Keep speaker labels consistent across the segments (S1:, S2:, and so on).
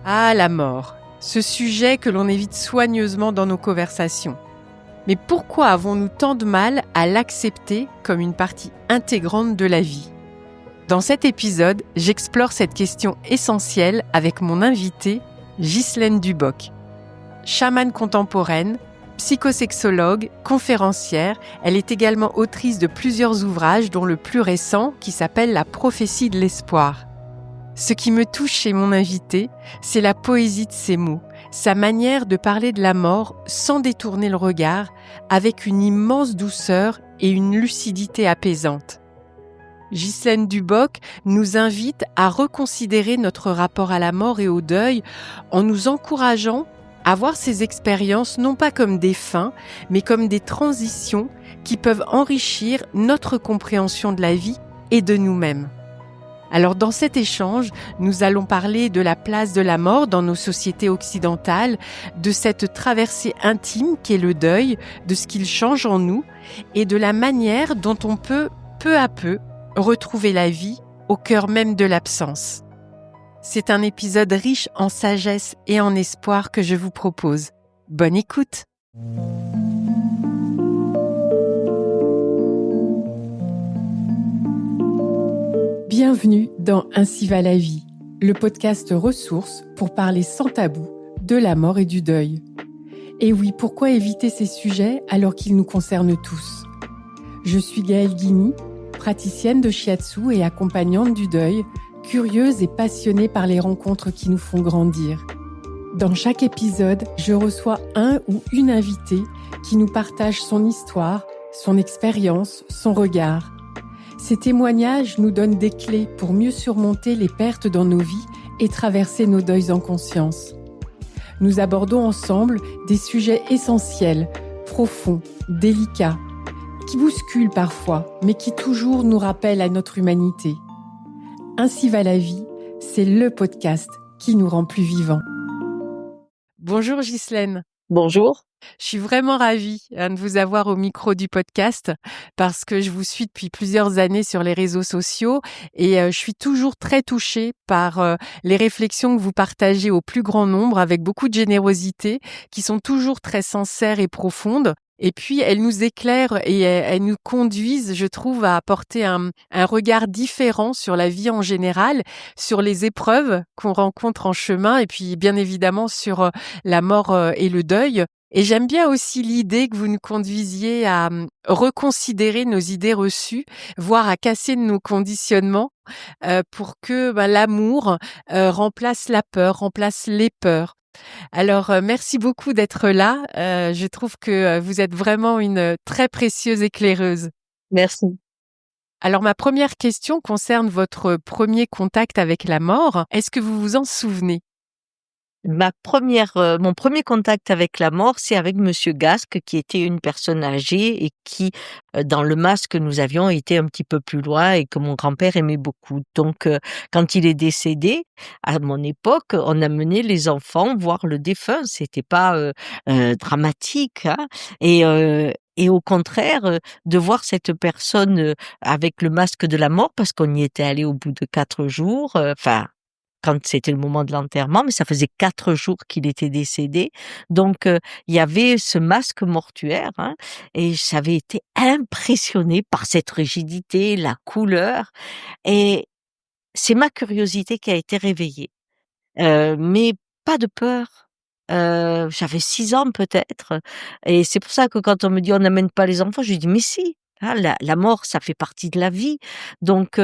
S1: Ah, la mort, ce sujet que l'on évite soigneusement dans nos conversations. Mais pourquoi avons-nous tant de mal à l'accepter comme une partie intégrante de la vie ? Dans cet épisode, j'explore cette question essentielle avec mon invitée, Ghislaine Duboc. Chamane contemporaine, psychosexologue, conférencière, elle est également autrice de plusieurs ouvrages dont le plus récent qui s'appelle La prophétie de l'espoir. Ce qui me touche chez mon invité, c'est la poésie de ses mots, sa manière de parler de la mort sans détourner le regard, avec une immense douceur et une lucidité apaisante. Ghislaine Duboc nous invite à reconsidérer notre rapport à la mort et au deuil en nous encourageant à voir ces expériences non pas comme des fins, mais comme des transitions qui peuvent enrichir notre compréhension de la vie et de nous-mêmes. Alors dans cet échange, nous allons parler de la place de la mort dans nos sociétés occidentales, de cette traversée intime qu'est le deuil, de ce qu'il change en nous et de la manière dont on peut, peu à peu, retrouver la vie au cœur même de l'absence. C'est un épisode riche en sagesse et en espoir que je vous propose. Bonne écoute! Bienvenue dans Ainsi va la vie, le podcast ressources pour parler sans tabou de la mort et du deuil. Et oui, pourquoi éviter ces sujets alors qu'ils nous concernent tous ? Je suis Gaëlle Guigny, praticienne de shiatsu et accompagnante du deuil, curieuse et passionnée par les rencontres qui nous font grandir. Dans chaque épisode, je reçois un ou une invitée qui nous partage son histoire, son expérience, son regard. Ces témoignages nous donnent des clés pour mieux surmonter les pertes dans nos vies et traverser nos deuils en conscience. Nous abordons ensemble des sujets essentiels, profonds, délicats, qui bousculent parfois, mais qui toujours nous rappellent à notre humanité. Ainsi va la vie, c'est le podcast qui nous rend plus vivants. Bonjour Ghislaine.
S2: Bonjour.
S1: Je suis vraiment ravie de vous avoir au micro du podcast parce que je vous suis depuis plusieurs années sur les réseaux sociaux et je suis toujours très touchée par les réflexions que vous partagez au plus grand nombre avec beaucoup de générosité, qui sont toujours très sincères et profondes. Et puis, elles nous éclairent et elles nous conduisent, je trouve, à apporter un regard différent sur la vie en général, sur les épreuves qu'on rencontre en chemin et puis, bien évidemment, sur la mort et le deuil. Et j'aime bien aussi l'idée que vous nous conduisiez à reconsidérer nos idées reçues, voire à casser nos conditionnements pour que l'amour remplace la peur, remplace les peurs. Alors, merci beaucoup d'être là. Je trouve que vous êtes vraiment une très précieuse éclaireuse.
S2: Merci.
S1: Alors, ma première question concerne votre premier contact avec la mort. Est-ce que vous vous en souvenez ?
S2: Mon premier contact avec la mort, c'est avec Monsieur Gasque, qui était une personne âgée et qui, dans le masque que nous avions, était un petit peu plus loin et que mon grand-père aimait beaucoup. Donc, quand il est décédé, à mon époque, on amenait les enfants voir le défunt. C'était pas dramatique, hein. Et au contraire, de voir cette personne avec le masque de la mort, parce qu'on y était allé au bout de 4 jours, quand c'était le moment de l'enterrement, mais ça faisait 4 jours qu'il était décédé. Donc, il y avait ce masque mortuaire, hein, et j'avais été impressionnée par cette rigidité, la couleur, et c'est ma curiosité qui a été réveillée. Mais pas de peur. J'avais 6 ans peut-être, et c'est pour ça que quand on me dit: «On n'amène pas les enfants», je dis: «Mais si, hein, la mort, ça fait partie de la vie». Donc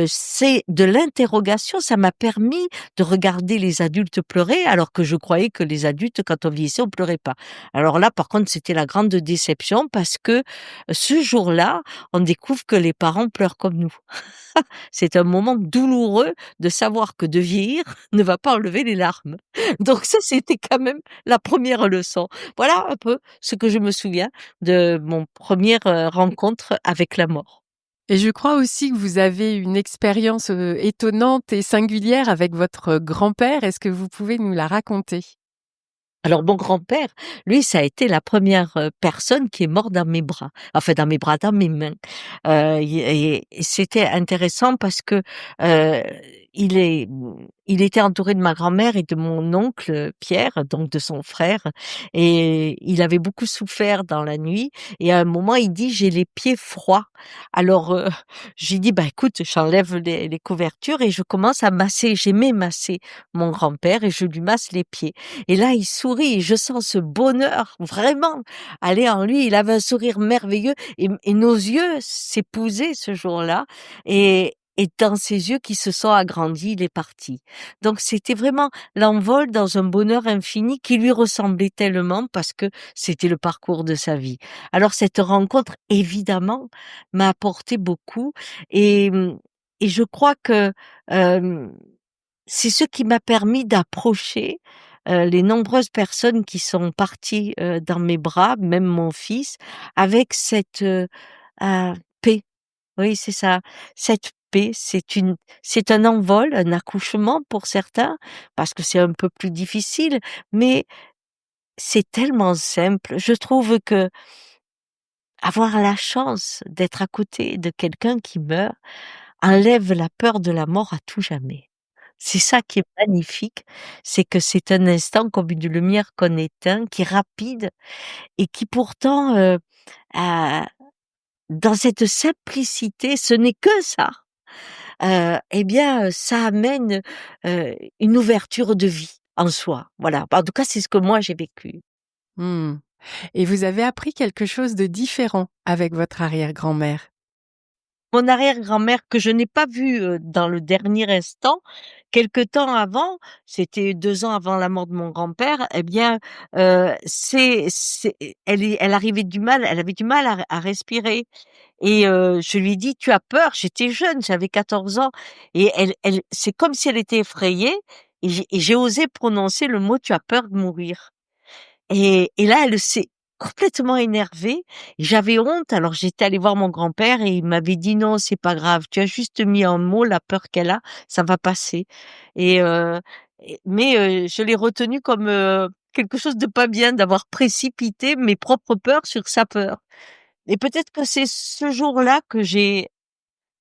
S2: c'est de l'interrogation, ça m'a permis de regarder les adultes pleurer, alors que je croyais que les adultes, quand on vieillissait, on pleurait pas. Alors là, par contre, c'était la grande déception parce que ce jour-là, on découvre que les parents pleurent comme nous. C'est un moment douloureux de savoir que de vieillir ne va pas enlever les larmes. Donc ça, c'était quand même la première leçon. Voilà un peu ce que je me souviens de mon première rencontre avec la mort.
S1: Et je crois aussi que vous avez une expérience étonnante et singulière avec votre grand-père. Est-ce que vous pouvez nous la raconter ?
S2: Alors mon grand-père, lui, ça a été la première personne qui est morte dans mes bras. Enfin dans mes bras, dans mes mains. Et c'était intéressant parce que il était entouré de ma grand-mère et de mon oncle Pierre, donc de son frère, et il avait beaucoup souffert dans la nuit et à un moment il dit: «J'ai les pieds froids». Alors, j'ai dit: «Bah, écoute, j'enlève les couvertures et je commence à masser». J'aimais masser mon grand-père et je lui masse les pieds et là il sourit et je sens ce bonheur vraiment aller en lui. Il avait un sourire merveilleux et nos yeux s'épousaient ce jour-là et dans ses yeux qui se sont agrandis, il est parti. Donc c'était vraiment l'envol dans un bonheur infini qui lui ressemblait tellement parce que c'était le parcours de sa vie. Alors cette rencontre, évidemment, m'a apporté beaucoup et et je crois que, hem, c'est ce qui m'a permis d'approcher, les nombreuses personnes qui sont parties, dans mes bras, même mon fils, avec cette, paix. Oui, c'est ça. Cette paix, c'est un envol, un accouchement pour certains, parce que c'est un peu plus difficile, mais c'est tellement simple. Je trouve que avoir la chance d'être à côté de quelqu'un qui meurt enlève la peur de la mort à tout jamais. C'est ça qui est magnifique, c'est que c'est un instant comme une lumière qu'on éteint, qui est rapide et qui pourtant, a dans cette simplicité, ce n'est que ça. Eh bien, ça amène, une ouverture de vie en soi. Voilà. En tout cas, c'est ce que moi j'ai vécu.
S1: Mmh. Et vous avez appris quelque chose de différent avec votre arrière-grand-mère?
S2: Mon arrière-grand-mère que je n'ai pas vue, dans le dernier instant, quelque temps avant, c'était 2 ans avant la mort de mon grand-père, eh bien, c'est elle avait du mal à respirer et je lui ai dit: «Tu as peur?» J'étais jeune, j'avais 14 ans et elle c'est comme si elle était effrayée et j'ai osé prononcer le mot: «Tu as peur de mourir?» Et là, elle s'est complètement énervée. J'avais honte, alors j'étais allée voir mon grand-père et il m'avait dit: «Non, c'est pas grave, tu as juste mis un mot, la peur qu'elle a, ça va passer» et je l'ai retenu comme, quelque chose de pas bien d'avoir précipité mes propres peurs sur sa peur et peut-être que c'est ce jour-là que j'ai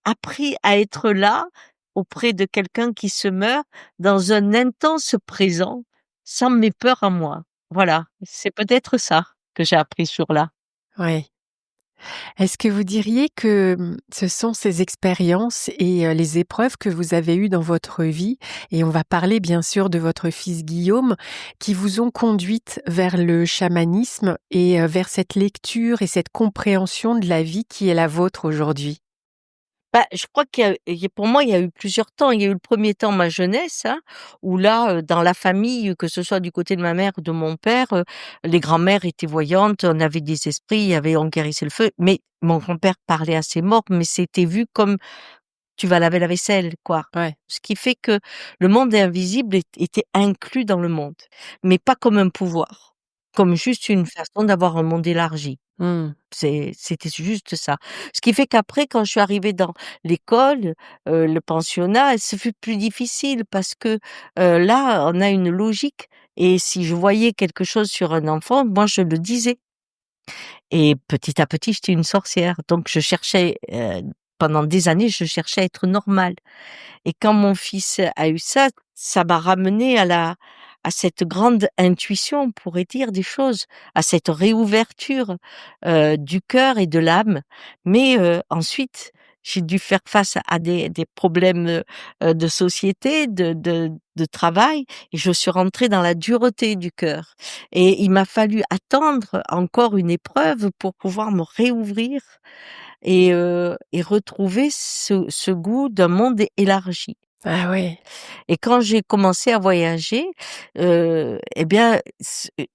S2: appris à être là, auprès de quelqu'un qui se meurt, dans un intense présent, sans mes peurs à moi. Voilà, c'est peut-être ça que j'ai appris ce jour-là.
S1: Oui. Est-ce que vous diriez que, ce sont ces expériences et les épreuves que vous avez eues dans votre vie et on va parler bien sûr de votre fils Guillaume, qui vous ont conduite vers le chamanisme et vers cette lecture et cette compréhension de la vie qui est la vôtre aujourd'hui?
S2: Bah, je crois pour moi, il y a eu plusieurs temps. Il y a eu le premier temps, ma jeunesse, hein, où là, dans la famille, que ce soit du côté de ma mère ou de mon père, les grands-mères étaient voyantes, on avait des esprits, il y avait on guérissait le feu. Mais mon grand-père parlait à ses morts, mais c'était vu comme tu vas laver la vaisselle, quoi.
S1: Ouais.
S2: Ce qui fait que le monde invisible était inclus dans le monde, mais pas comme un pouvoir, comme juste une façon d'avoir un monde élargi.
S1: Mmh.
S2: C'était juste ça. Ce qui fait qu'après, quand je suis arrivée dans l'école, le pensionnat, ce fut plus difficile parce que, là, on a une logique et si je voyais quelque chose sur un enfant, moi, je le disais et petit à petit, j'étais une sorcière. Donc je cherchais, pendant des années, je cherchais à être normale. Et quand mon fils a eu ça, ça m'a ramenée à cette grande intuition, on pourrait dire, des choses, à cette réouverture, du cœur et de l'âme. Mais, ensuite, j'ai dû faire face à des problèmes, de société, de travail et je suis rentrée dans la dureté du cœur et il m'a fallu attendre encore une épreuve pour pouvoir me réouvrir et retrouver ce goût d'un monde élargi.
S1: Ah ouais.
S2: Et quand j'ai commencé à voyager, et bien,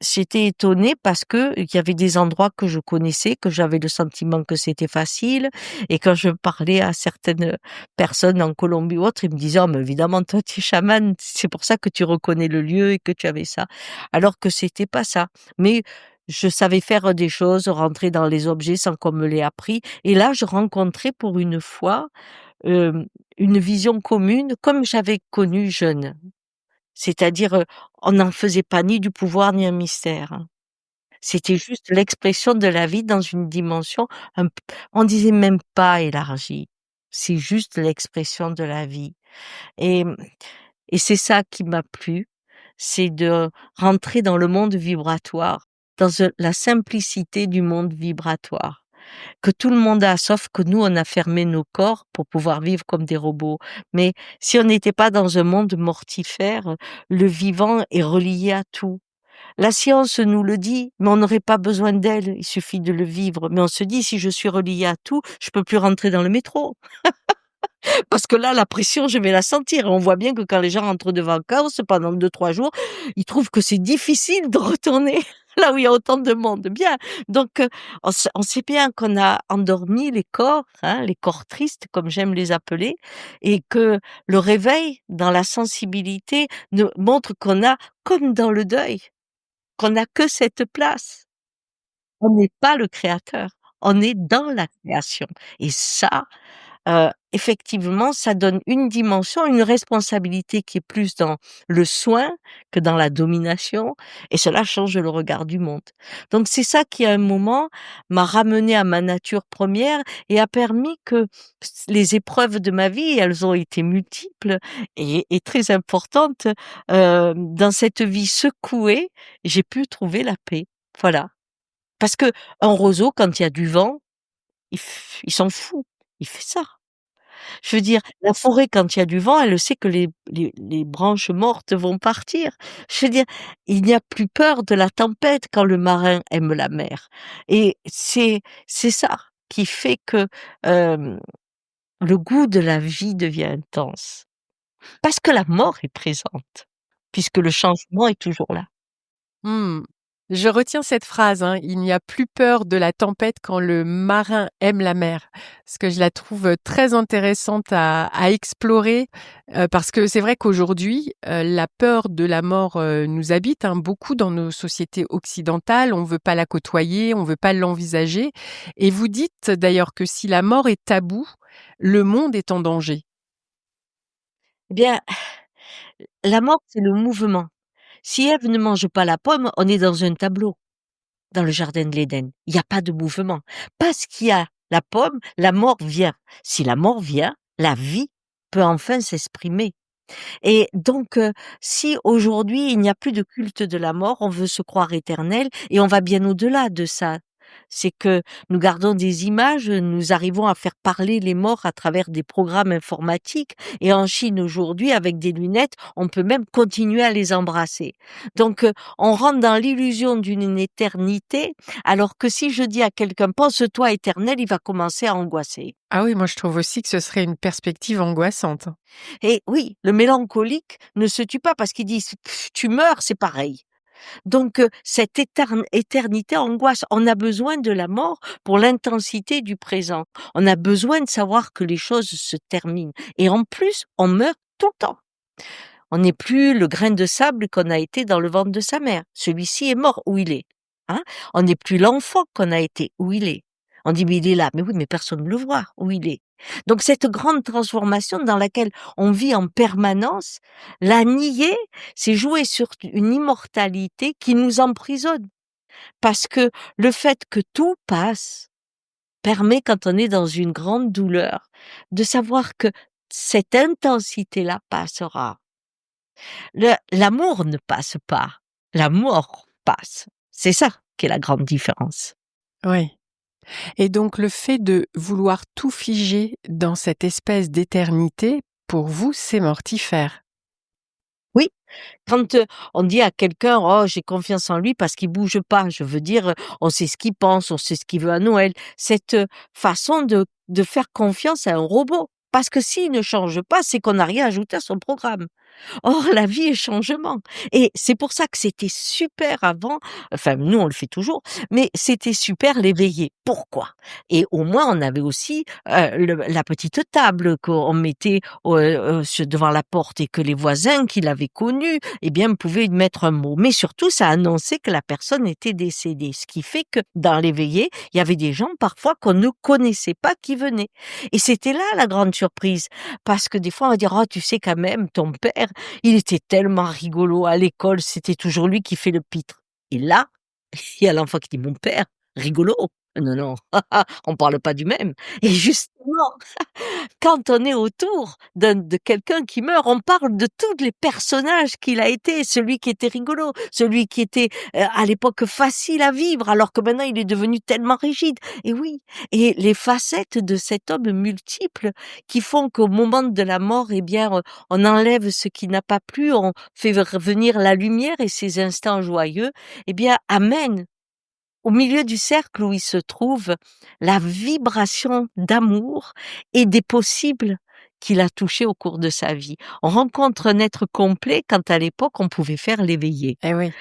S2: j'étais étonnée parce que il y avait des endroits que je connaissais, que j'avais le sentiment que c'était facile et quand je parlais à certaines personnes en Colombie ou autre, ils me disaient: «Oh mais évidemment toi tu es chamane, c'est pour ça que tu reconnais le lieu et que tu avais ça». Alors que c'était pas ça. Mais je savais faire des choses, rentrer dans les objets sans qu'on me l'ait appris et là je rencontrais pour une fois, hem, une vision commune comme j'avais connu jeune. C'est-à-dire, on n'en faisait pas ni du pouvoir ni un mystère, hein. C'était juste l'expression de la vie dans une dimension un p on disait même pas élargie. C'est juste l'expression de la vie. Et et c'est ça qui m'a plu, c'est de rentrer dans le monde vibratoire, dans, la simplicité du monde vibratoire, que tout le monde a, sauf que nous, on a fermé nos corps pour pouvoir vivre comme des robots. Mais si on n'était pas dans un monde mortifère, le vivant est relié à tout. La science nous le dit, mais on n'aurait pas besoin d'elle, il suffit de le vivre. Mais on se dit: «Si je suis relié à tout, je peux plus rentrer dans le métro». Parce que là, la pression, je vais la sentir. Et on voit bien que quand les gens rentrent de vacances pendant 2, 3 jours, ils trouvent que c'est difficile de retourner là où il y a autant de monde. Bien. Donc, on sait bien qu'on a endormi les corps, hein, les corps tristes, comme j'aime les appeler, et que le réveil dans la sensibilité nous montre qu'on a, comme dans le deuil, qu'on n'a que cette place. On n'est pas le créateur. On est dans la création. Et ça, effectivement, ça donne une dimension, une responsabilité qui est plus dans le soin que dans la domination, et cela change le regard du monde. Donc c'est ça qui, à un moment, m'a ramenée à ma nature première et a permis que les épreuves de ma vie, elles ont été multiples et très importantes, dans cette vie secouée, j'ai pu trouver la paix. Voilà. Parce qu'un roseau, quand il y a du vent, il s'en fout, il fait ça. Je veux dire, la forêt, quand il y a du vent, elle sait que les branches mortes vont partir. Je veux dire, il n'y a plus peur de la tempête quand le marin aime la mer. Et c'est ça qui fait que, le goût de la vie devient intense. Parce que la mort est présente, puisque le changement est toujours là.
S1: Mmh. Je retiens cette phrase, hein: «Il n'y a plus peur de la tempête quand le marin aime la mer». Parce que je la trouve très intéressante à explorer, parce que c'est vrai qu'aujourd'hui, la peur de la mort, nous habite, hein, beaucoup dans nos sociétés occidentales. On veut pas la côtoyer, on veut pas l'envisager, et vous dites d'ailleurs que si la mort est taboue, le monde est en danger.
S2: Eh bien, la mort, c'est le mouvement. Si Ève ne mange pas la pomme, on est dans un tableau. Dans le jardin de l'Éden. Il n'y a pas de mouvement. Parce qu'il y a la pomme, la mort vient. Si la mort vient, la vie peut enfin s'exprimer. Et donc, si aujourd'hui il n'y a plus de culte de la mort, on veut se croire éternel et on va bien au-delà de ça. C'est que nous gardons des images, nous arrivons à faire parler les morts à travers des programmes informatiques, et en Chine aujourd'hui, avec des lunettes, on peut même continuer à les embrasser. Donc, on rentre dans l'illusion d'une éternité, alors que si je dis à quelqu'un: «Pense-toi éternel», il va commencer à angoisser.
S1: Ah oui, moi je trouve aussi que ce serait une perspective angoissante.
S2: Et oui, le mélancolique ne se tue pas parce qu'il dit: «Pff, tu meurs, c'est pareil». Donc, cette éternité angoisse. On a besoin de la mort pour l'intensité du présent. On a besoin de savoir que les choses se terminent, et en plus, on meurt tout le temps. On n'est plus le grain de sable qu'on a été dans le ventre de sa mère. Celui-ci est mort où il est, hein. On n'est plus l'enfant qu'on a été où il est. On dit: «Mais il est là». Mais oui, mais personne ne le voit où il est. Donc cette grande transformation dans laquelle on vit en permanence, la nier, c'est jouer sur une immortalité qui nous emprisonne. Parce que le fait que tout passe permet, quand on est dans une grande douleur, de savoir que cette intensité-là passera. L'amour ne passe pas, la mort passe. C'est ça qui est la grande différence.
S1: Oui. Et donc le fait de vouloir tout figer dans cette espèce d'éternité, pour vous, c'est mortifère?
S2: Oui, quand, on dit à quelqu'un: «Oh, j'ai confiance en lui parce qu'il bouge pas», je veux dire, on sait ce qu'il pense, on sait ce qu'il veut à Noël. Cette, façon de faire confiance à un robot. Parce que s'il ne change pas, c'est qu'on n'a rien ajouté à son programme. Or, la vie est changement, et c'est pour ça que c'était super avant, enfin nous on le fait toujours, mais c'était super l'éveiller. Pourquoi? Et au moins on avait aussi, la petite table qu'on mettait devant la porte, et que les voisins qui l'avaient connu, eh bien pouvaient y mettre un mot. Mais surtout ça annonçait que la personne était décédée, ce qui fait que dans l'éveillé, il y avait des gens parfois qu'on ne connaissait pas qui venaient, et c'était là la grande surprise. Parce que des fois on va dire: «Oh tu sais quand même ton père, il était tellement rigolo à l'école, c'était toujours lui qui fait le pitre». Et là, il y a l'enfant qui dit: «Mon père, rigolo». Non, non, on parle pas du même et justement, quand on est autour de quelqu'un qui meurt, on parle de tous les personnages qu'il a été, celui qui était rigolo, celui qui était, à l'époque facile à vivre, alors que maintenant il est devenu tellement rigide. Et oui, et les facettes de cet homme multiple qui font qu'au moment de la mort, eh bien, on enlève ce qui n'a pas plu, on fait revenir la lumière et ces instants joyeux, eh bien, amènent au milieu du cercle où il se trouve, la vibration d'amour et des possibles qu'il a touchés au cours de sa vie. On rencontre un être complet quand à l'époque on pouvait faire l'éveillé.
S1: Eh oui.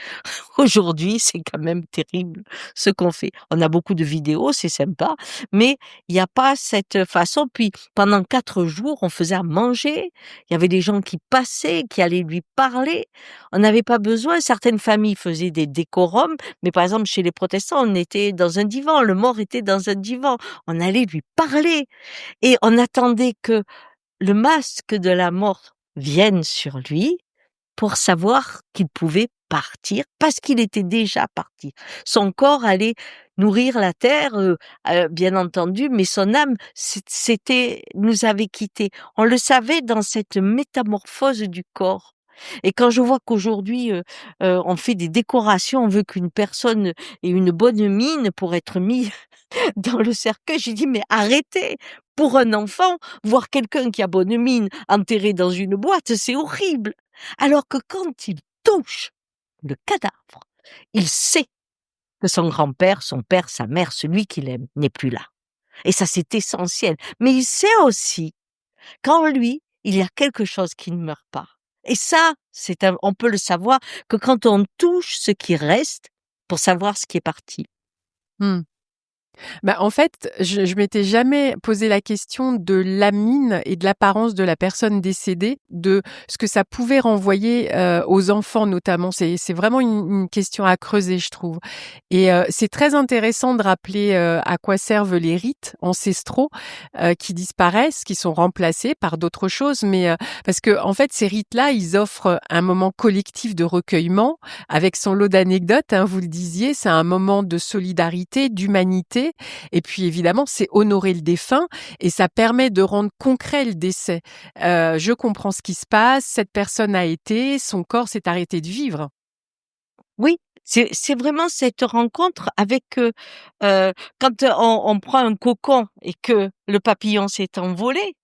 S2: Aujourd'hui, c'est quand même terrible ce qu'on fait. On a beaucoup de vidéos, c'est sympa, mais il y a pas cette façon. Puis pendant 4 jours, on faisait à manger, il y avait des gens qui passaient, qui allaient lui parler. On n'avait pas besoin, certaines familles faisaient des décorums, mais par exemple chez les protestants, on était dans un divan, le mort était dans un divan. On allait lui parler et on attendait que le masque de la mort vienne sur lui pour savoir qu'il pouvait partir parce qu'il était déjà parti. Son corps allait nourrir la terre, bien entendu, mais son âme nous avait quittés. On le savait dans cette métamorphose du corps. Et quand je vois qu'aujourd'hui, on fait des décorations, on veut qu'une personne ait une bonne mine pour être mis dans le cercueil, j'ai dit: «Mais arrêtez! Pour un enfant, voir quelqu'un qui a bonne mine enterré dans une boîte, c'est horrible!» Alors que quand il touche le cadavre, il sait que son grand-père, son père, sa mère, celui qu'il aime, n'est plus là. Et ça, c'est essentiel. Mais il sait aussi qu'en lui, il y a quelque chose qui ne meurt pas. Et ça, on peut le savoir que quand on touche ce qui reste pour savoir ce qui est parti.
S1: Mmh. Bah, en fait, je m'étais jamais posé la question de la mine et de l'apparence de la personne décédée, de ce que ça pouvait renvoyer, aux enfants notamment. C'est vraiment une question à creuser, je trouve. Et c'est très intéressant de rappeler, à quoi servent les rites ancestraux, qui disparaissent, qui sont remplacés par d'autres choses. Mais, parce qu'en fait, ces rites-là, ils offrent un moment collectif de recueillement avec son lot d'anecdotes, hein, vous le disiez. C'est un moment de solidarité, d'humanité et puis évidemment, c'est honorer le défunt et ça permet de rendre concret le décès. Je comprends ce qui se passe, cette personne a été, son corps s'est arrêté de vivre.
S2: Oui, c'est vraiment cette rencontre avec, quand on prend un cocon et que le papillon s'est envolé,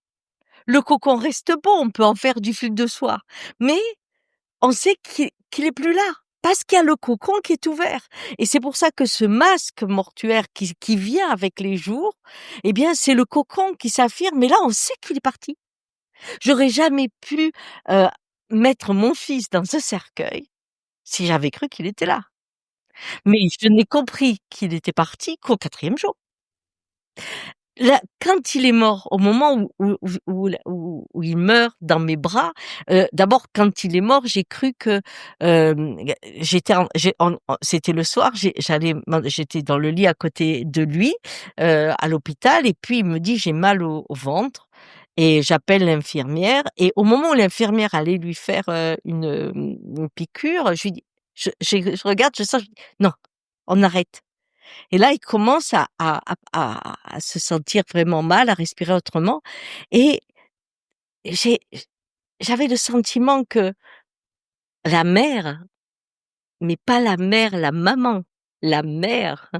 S2: le cocon reste beau, on peut en faire du fil de soie, mais on sait qu'il est plus là, parce qu'il y a le cocon qui est ouvert et c'est pour ça que ce masque mortuaire qui vient avec les jours, eh bien, c'est le cocon qui s'affirme et là, on sait qu'il est parti. J'aurais jamais pu, heu, mettre mon fils dans ce cercueil si j'avais cru qu'il était là. Mais je n'ai compris qu'il était parti qu'au 4e jour. Là, quand il est mort, au moment où il meurt dans mes bras, d'abord quand il est mort, j'ai cru que, j'étais en j'ai en c'était le soir, j'étais dans le lit à côté de lui, à l'hôpital et puis il me dit: «J'ai mal au ventre» et j'appelle l'infirmière et au moment où l'infirmière allait lui faire, une piqûre, je lui dis je regarde, je sens, je dis: «Non, on arrête». Et là, il commence à se sentir vraiment mal, à respirer autrement et j'ai j'avais le sentiment que la mère, mais pas la mère, la maman, la mère,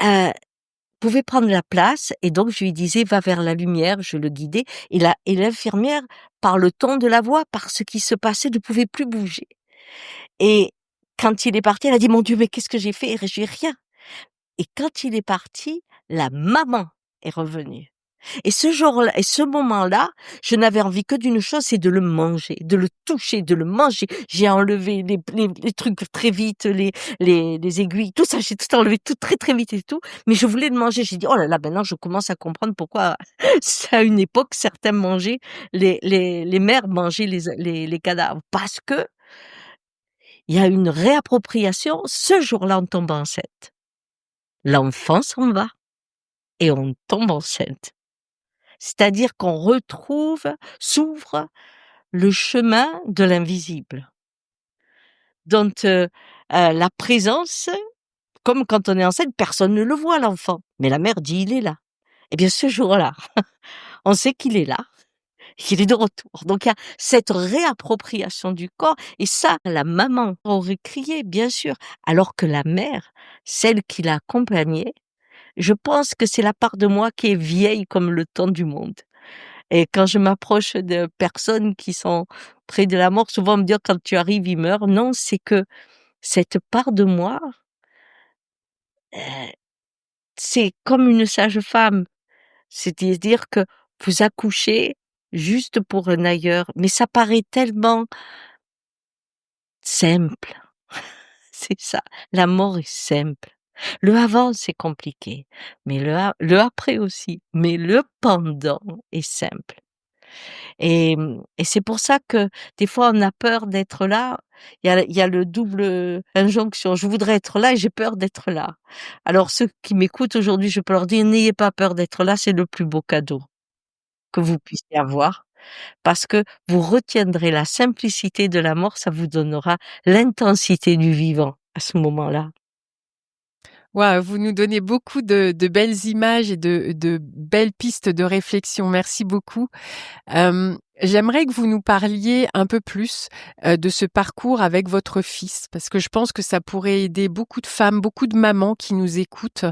S2: heu, pouvait prendre la place et donc je lui disais: «Va vers la lumière», je le guidais et l'infirmière, par le ton de la voix, par ce qui se passait, ne pouvait plus bouger et quand il est parti, elle a dit: «Mon Dieu, mais qu'est-ce que j'ai fait?» Et je lui ai dit: «Rien». Et quand il est parti, la maman est revenue. Et ce jour-là et ce moment-là, je n'avais envie que d'une chose, c'est de le manger, de le toucher, de le manger. J'ai enlevé les trucs très vite, les aiguilles, tout ça, j'ai tout enlevé, tout très, très vite et tout, mais je voulais le manger. J'ai dit: «Oh là là, maintenant je commence à comprendre pourquoi à une époque, certains mangeaient les mères mangeaient les cadavres». Parce que il y a une réappropriation. Ce jour-là, on tombe enceinte. L'enfant s'en va et on tombe enceinte. C'est-à-dire qu'on s'ouvre le chemin de l'invisible. Donc la présence comme quand on est enceinte, personne ne le voit l'enfant, mais la mère dit: «Il est là». Eh bien ce jour-là, on sait qu'il est là, qu'il est de retour. Donc il y a cette réappropriation du corps et ça, la maman aurait crié, bien sûr, alors que la mère, celle qui l'a accompagnée, je pense que c'est la part de moi qui est vieille comme le temps du monde. Et quand je m'approche de personnes qui sont près de la mort, souvent on me dit: «Quand tu arrives, il meurt». Non, c'est que cette part de moi, heu, c'est comme une sage-femme. C'est-à-dire que vous accouchez juste pour un ailleurs, mais ça paraît tellement simple. C'est ça, la mort est simple. Le avant, c'est compliqué, mais le après aussi, mais le pendant est simple. Et c'est pour ça que des fois on a peur d'être là. Il y a le double, injonction. Je voudrais être là et j'ai peur d'être là. Alors ceux qui m'écoutent aujourd'hui, je peux leur dire: «N'ayez pas peur d'être là, c'est le plus beau cadeau que vous puissiez avoir». Parce que vous retiendrez la simplicité de la mort, ça vous donnera l'intensité du vivant à ce moment-là.
S1: Waouh, vous nous donnez beaucoup de belles images et de belles pistes de réflexion. Merci beaucoup. J'aimerais que vous nous parliez un peu plus, de ce parcours avec votre fils, parce que je pense que ça pourrait aider beaucoup de femmes, beaucoup de mamans qui nous écoutent.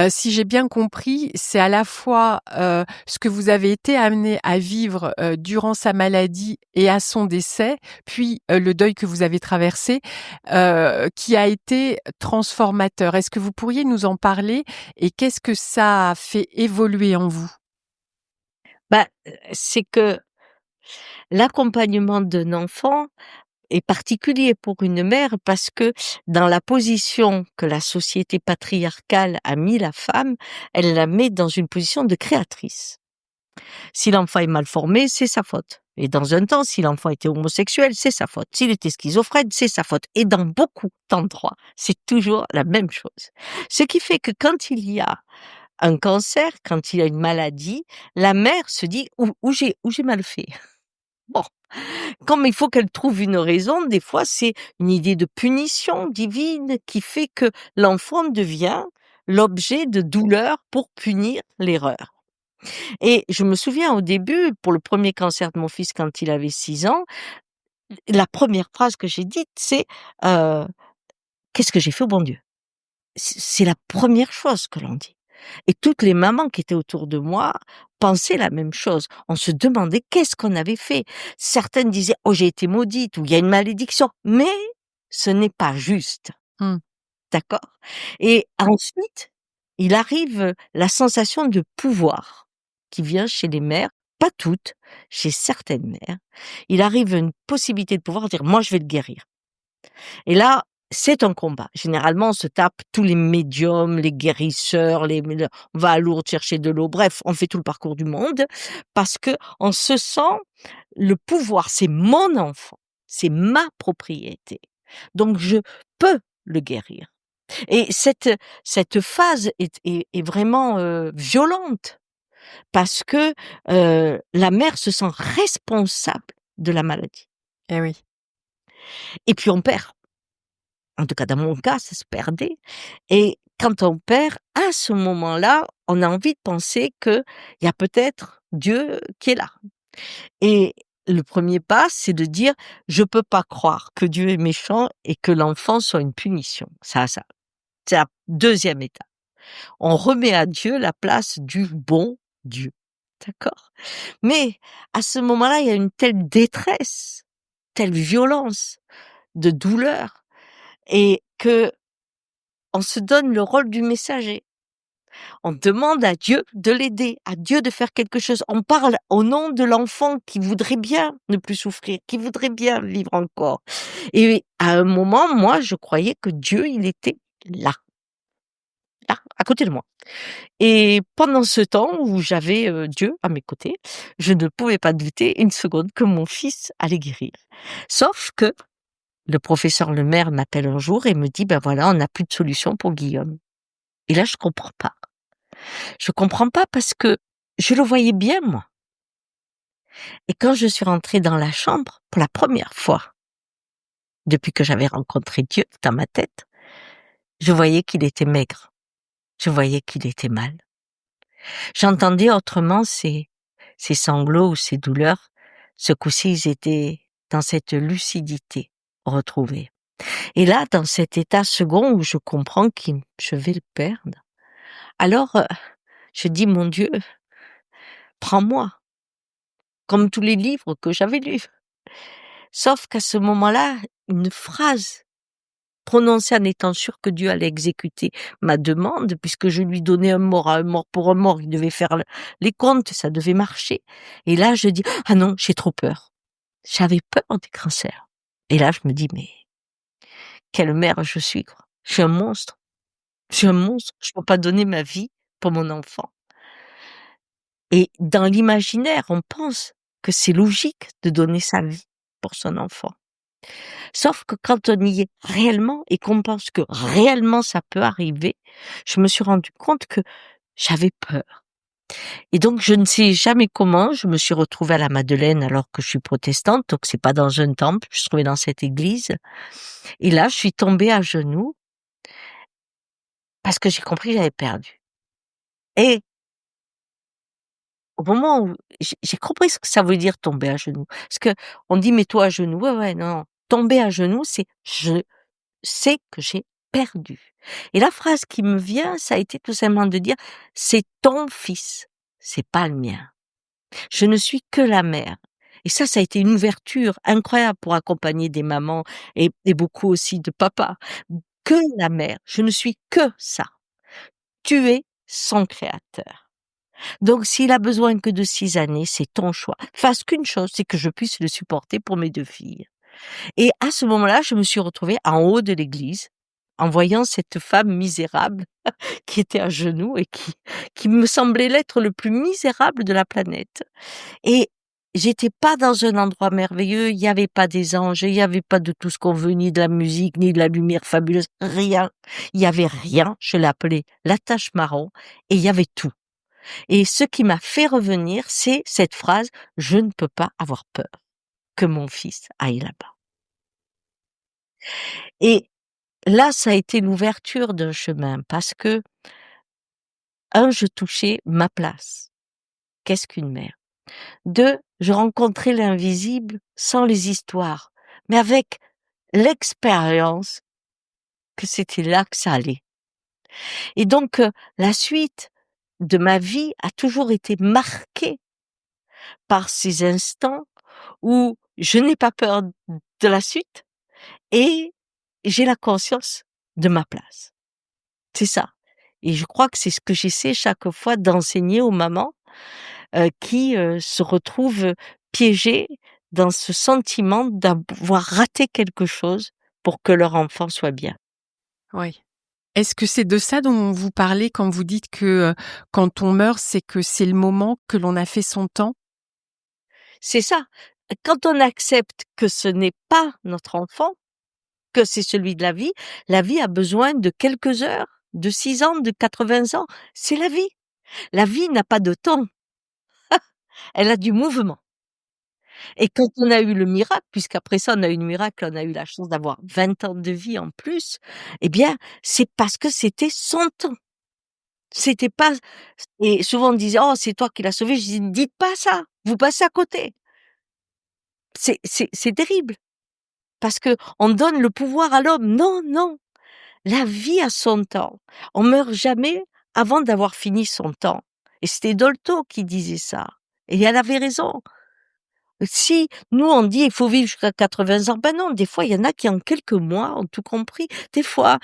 S1: Si j'ai bien compris, c'est à la fois, ce que vous avez été amenés à vivre, durant sa maladie et à son décès, puis, le deuil que vous avez traversé, qui a été transformateur. Est-ce que vous pourriez nous en parler et qu'est-ce que ça a fait évoluer en vous?
S2: C'est que l'accompagnement d'un enfant est particulier pour une mère parce que dans la position que la société patriarcale a mis la femme, elle la met dans une position de créatrice. Si l'enfant est mal formé, c'est sa faute. Et dans un temps, si l'enfant était homosexuel, c'est sa faute. S'il était schizophrène, c'est sa faute. Et dans beaucoup d'endroits, c'est toujours la même chose. Ce qui fait que quand il y a un cancer, quand il y a une maladie, la mère se dit où j'ai mal fait. Bon, comme il faut qu'elle trouve une raison, des fois c'est une idée de punition divine qui fait que l'enfant devient l'objet de douleur pour punir l'erreur. Et je me souviens au début, pour le premier cancer de mon fils quand il avait 6 ans, la première phrase que j'ai dite c'est, heu: «Qu'est-ce que j'ai fait au bon Dieu?» C'est la première chose que l'on dit. Et toutes les mamans qui étaient autour de moi pensaient la même chose. On se demandait qu'est-ce qu'on avait fait. Certaines disaient: «Oh, j'ai été maudite» ou «Il y a une malédiction», mais ce n'est pas juste,
S1: Mmh.
S2: d'accord? Et ensuite, il arrive, la sensation de pouvoir qui vient chez les mères, pas toutes, chez certaines mères. Il arrive une possibilité de pouvoir dire: «Moi, je vais le guérir». Et là, c'est un combat. Généralement, on se tape tous les médiums, les guérisseurs, on va à Lourdes chercher de l'eau. Bref, on fait tout le parcours du monde parce que on se sent le pouvoir. C'est mon enfant, c'est ma propriété. Donc je peux le guérir. Et cette phase est vraiment, violente parce que, la mère se sent responsable de la maladie.
S1: Eh oui.
S2: Et puis on perd. En tout cas, dans mon cas, ça se perdait. Et quand on perd, à ce moment-là, on a envie de penser qu'il y a peut-être Dieu qui est là. Et le premier pas, c'est de dire: «Je peux pas croire que Dieu est méchant et que l'enfant soit une punition». Ça, c'est la deuxième étape. On remet à Dieu la place du bon Dieu. D'accord? Mais à ce moment-là, il y a une telle détresse, telle violence, de douleur et que on se donne le rôle du messager. On demande à Dieu de l'aider, à Dieu de faire quelque chose. On parle au nom de l'enfant qui voudrait bien ne plus souffrir, qui voudrait bien vivre encore. Et à un moment, moi, je croyais que Dieu, il était là, là, à côté de moi. Et pendant ce temps où j'avais Dieu à mes côtés, je ne pouvais pas douter une seconde que mon fils allait guérir. Sauf que le professeur Lemaire m'appelle un jour et me dit: «Ben voilà, on n'a plus de solution pour Guillaume». Et là, je comprends pas. Je comprends pas parce que je le voyais bien, moi. Et quand je suis rentrée dans la chambre, pour la première fois, depuis que j'avais rencontré Dieu dans ma tête, Je voyais qu'il était maigre. Je voyais qu'il était mal. J'entendais autrement ses sanglots ou ses douleurs. Ce coup-ci, ils étaient dans cette lucidité retrouvée. Et là, dans cet état second où je comprends que je vais le perdre, alors je dis, mon Dieu, prends-moi, comme tous les livres que j'avais lus. Sauf qu'à ce moment-là, une phrase prononcée en étant sûr que Dieu allait exécuter ma demande, puisque je lui donnais un mort à un mort pour un mort, il devait faire les comptes, ça devait marcher. Et là, je dis, ah non, j'ai trop peur. J'avais peur des cancers. Et là, je me dis, mais quelle mère je suis, quoi. Je suis un monstre. Je suis un monstre. Je peux pas donner ma vie pour mon enfant. Et dans l'imaginaire, on pense que c'est logique de donner sa vie pour son enfant. Sauf que quand on y est réellement et qu'on pense que réellement ça peut arriver, je me suis rendu compte que j'avais peur. Et donc je ne sais jamais comment, je me suis retrouvée à la Madeleine alors que je suis protestante, donc c'est pas dans un temple, je suis trouvée dans cette église. Et là, je suis tombée à genoux parce que j'ai compris que j'avais perdu. Et au moment où j'ai compris ce que ça veut dire tomber à genoux. Parce que on dit mets-toi à genoux. Ouais, ouais, non. Tomber à genoux, c'est je sais que j'ai perdu. Et la phrase qui me vient, ça a été tout simplement de dire c'est ton fils, c'est pas le mien. Je ne suis que la mère. Et ça a été une ouverture incroyable pour accompagner des mamans et beaucoup aussi de papas. Que la mère. Je ne suis que ça. Tu es son créateur. Donc, s'il a besoin que de 6 années, c'est ton choix. Fasse qu'une chose, c'est que je puisse le supporter pour mes 2 filles. Et à ce moment-là, je me suis retrouvée en haut de l'église, en voyant cette femme misérable qui était à genoux et qui me semblait l'être le plus misérable de la planète. Et j'étais pas dans un endroit merveilleux, il y avait pas des anges, il y avait pas de tout ce qu'on veut, ni de la musique, ni de la lumière fabuleuse, rien. Il y avait rien, je l'appelais la tache marron, et il y avait tout. Et ce qui m'a fait revenir, c'est cette phrase: «Je ne peux pas avoir peur que mon fils aille là-bas». Et là, ça a été l'ouverture d'un chemin parce que, je touchais ma place. Qu'est-ce qu'une mère? 2, je rencontrais l'invisible sans les histoires, mais avec l'expérience que c'était là que ça allait. Et donc, la suite de ma vie a toujours été marquée par ces instants où je n'ai pas peur de la suite et j'ai la conscience de ma place. C'est ça. Et je crois que c'est ce que j'essaie chaque fois d'enseigner aux mamans, qui, se retrouvent piégées dans ce sentiment d'avoir raté quelque chose pour que leur enfant soit bien.
S1: Oui. Est-ce que c'est de ça dont vous parlez quand vous dites que, quand on meurt, c'est que c'est le moment que l'on a fait son temps?
S2: C'est ça. Quand on accepte que ce n'est pas notre enfant, que c'est celui de la vie a besoin de quelques heures, de 6 ans, de 80 ans. C'est la vie. La vie n'a pas de temps, elle a du mouvement. Et quand on a eu le miracle, puisqu'après ça on a eu le miracle, on a eu la chance d'avoir 20 ans de vie en plus, eh bien, c'est parce que c'était son temps. C'était pas et souvent on disait: «Oh, c'est toi qui l'as sauvé». Je dis: «Dites pas ça, vous passez à côté». C'est terrible parce qu'on donne le pouvoir à l'homme. Non, non, la vie a son temps. On meurt jamais avant d'avoir fini son temps et c'était Dolto qui disait ça et elle avait raison. Si nous on dit: «Il faut vivre jusqu'à 80 ans», ben non, des fois il y en a qui en quelques mois ont tout compris. Des fois,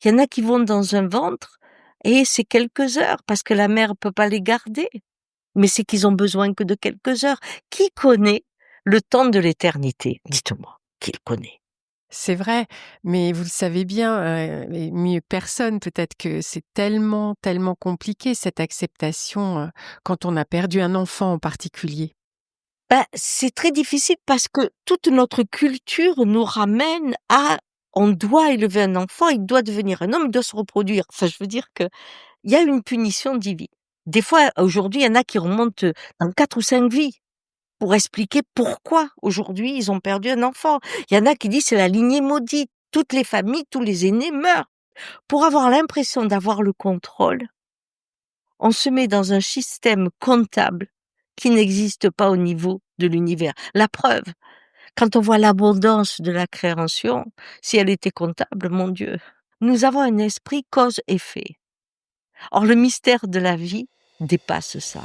S2: il y en a qui vont dans un ventre et c'est quelques heures parce que la mère peut pas les garder, mais c'est qu'ils ont besoin que de quelques heures. Qui connaît le temps de l'éternité? Dites-moi, qui le connaît?
S1: C'est vrai, mais vous le savez bien, et mieux que personne peut-être que c'est tellement, tellement compliqué cette acceptation, quand on a perdu un enfant en particulier.
S2: Ben, c'est très difficile parce que toute notre culture nous ramène à on doit élever un enfant, il doit devenir un homme, il doit se reproduire. Enfin, je veux dire que il y a une punition divine. Des fois, aujourd'hui, il y en a qui remontent dans 4 ou 5 vies pour expliquer pourquoi aujourd'hui ils ont perdu un enfant. Il y en a qui disent c'est la lignée maudite. Toutes les familles, tous les aînés meurent. Pour avoir l'impression d'avoir le contrôle, on se met dans un système comptable qui n'existe pas au niveau de l'univers. La preuve, quand on voit l'abondance de la création, si elle était comptable, mon Dieu. Nous avons un esprit cause-effet. Or, le mystère de la vie dépasse ça.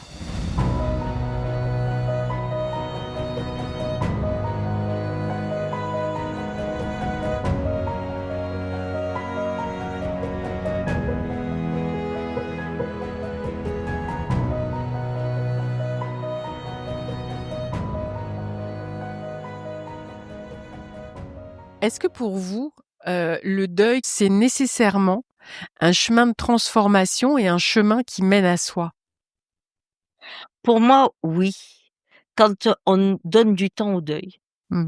S1: Est-ce que pour vous, le deuil, c'est nécessairement un chemin de transformation et un chemin qui mène à soi?
S2: Pour moi, oui. Quand on donne du temps au deuil.
S1: Mmh.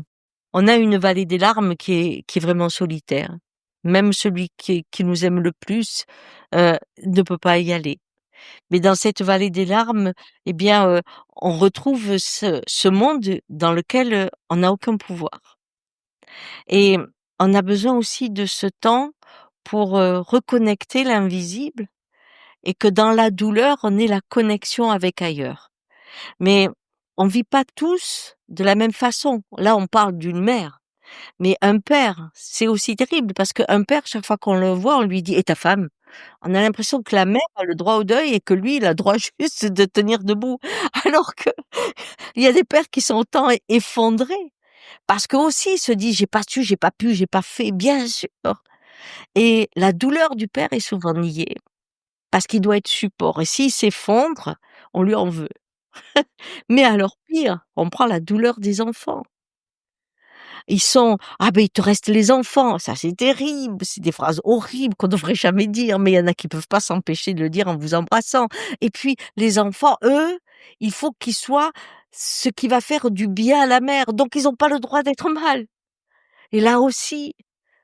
S2: On a une vallée des larmes qui est vraiment solitaire. Même celui qui nous aime le plus, ne peut pas y aller. Mais dans cette vallée des larmes, eh bien, on retrouve ce monde dans lequel, on n'a aucun pouvoir. Et on a besoin aussi de ce temps pour, reconnecter l'invisible et que dans la douleur, on ait la connexion avec ailleurs. Mais on vit pas tous de la même façon. Là, on parle d'une mère. Mais un père, c'est aussi terrible parce qu'un père, chaque fois qu'on le voit, on lui dit: «Et ta femme?» On a l'impression que la mère a le droit au deuil et que lui, il a le droit juste de tenir debout. Alors que il y a des pères qui sont autant effondrés parce qu'eux aussi ils se disent: «J'ai pas su, j'ai pas pu, j'ai pas fait», bien sûr. Et la douleur du père est souvent niée parce qu'il doit être support et s'il s'effondre, on lui en veut. Mais alors pire, on prend la douleur des enfants. Ils sont: «Ah ben il te reste les enfants», ça c'est terrible, c'est des phrases horribles qu'on devrait jamais dire, mais il y en a qui peuvent pas s'empêcher de le dire en vous embrassant. Et puis les enfants, eux, il faut qu'ils soient ce qui va faire du bien à la mère, donc ils ont pas le droit d'être mal. Et là aussi,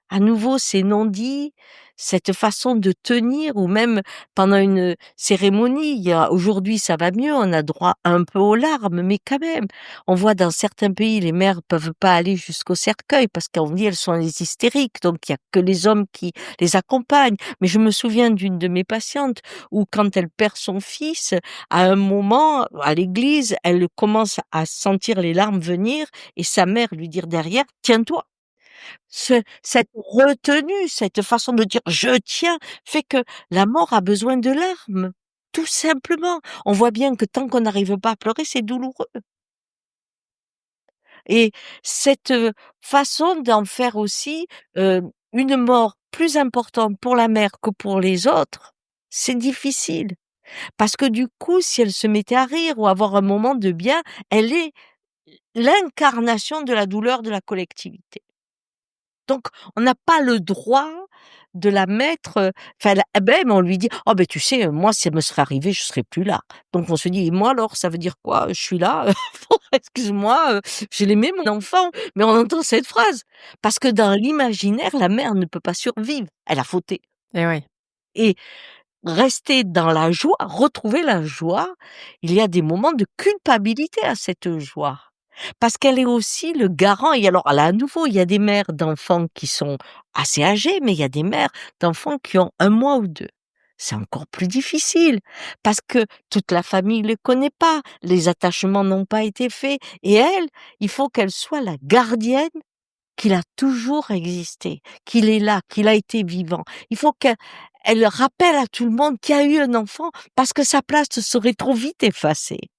S2: à nouveau, ces non-dits, cette façon de tenir ou même pendant une cérémonie, il y a aujourd'hui ça va mieux, on a droit un peu aux larmes, mais quand même, on voit dans certains pays, les mères peuvent pas aller jusqu'au cercueil parce qu'on dit elles sont les hystériques, donc il y a que les hommes qui les accompagnent. Mais je me souviens d'une de mes patientes où quand elle perd son fils, à un moment, à l'église, elle commence à sentir les larmes venir et sa mère lui dire derrière: «Tiens-toi». Cette retenue, cette façon de dire «je tiens» fait que la mort a besoin de larmes, tout simplement. On voit bien que tant qu'on n'arrive pas à pleurer, c'est douloureux et cette, façon d'en faire aussi, une mort plus importante pour la mère que pour les autres, c'est difficile. Parce que du coup, si elle se mettait à rire ou à avoir un moment de bien, elle est l'incarnation de la douleur de la collectivité. Donc, on n'a pas le droit de la mettre, enfin, elle on lui dit: «Oh ben tu sais, moi, si ça me serait arrivé, je serais plus là». Donc on se dit: «Et moi alors, ça veut dire quoi? Je suis là, bon, excuse-moi, je l'aimais mon enfant». Mais on entend cette phrase parce que dans l'imaginaire, la mère ne peut pas survivre. Elle a fauté
S1: Et ouais.
S2: et rester dans la joie, retrouver la joie, il y a des moments de culpabilité à cette joie. Parce qu'elle est aussi le garant et alors là, à nouveau, il y a des mères d'enfants qui sont assez âgées, mais il y a des mères d'enfants qui ont 1 mois ou 2. C'est encore plus difficile parce que toute la famille ne les connaît pas, les attachements n'ont pas été faits et elle, il faut qu'elle soit la gardienne qu'il a toujours existé, qu'il est là, qu'il a été vivant. Il faut qu'elle rappelle à tout le monde qu'il y a eu un enfant parce que sa place serait trop vite effacée.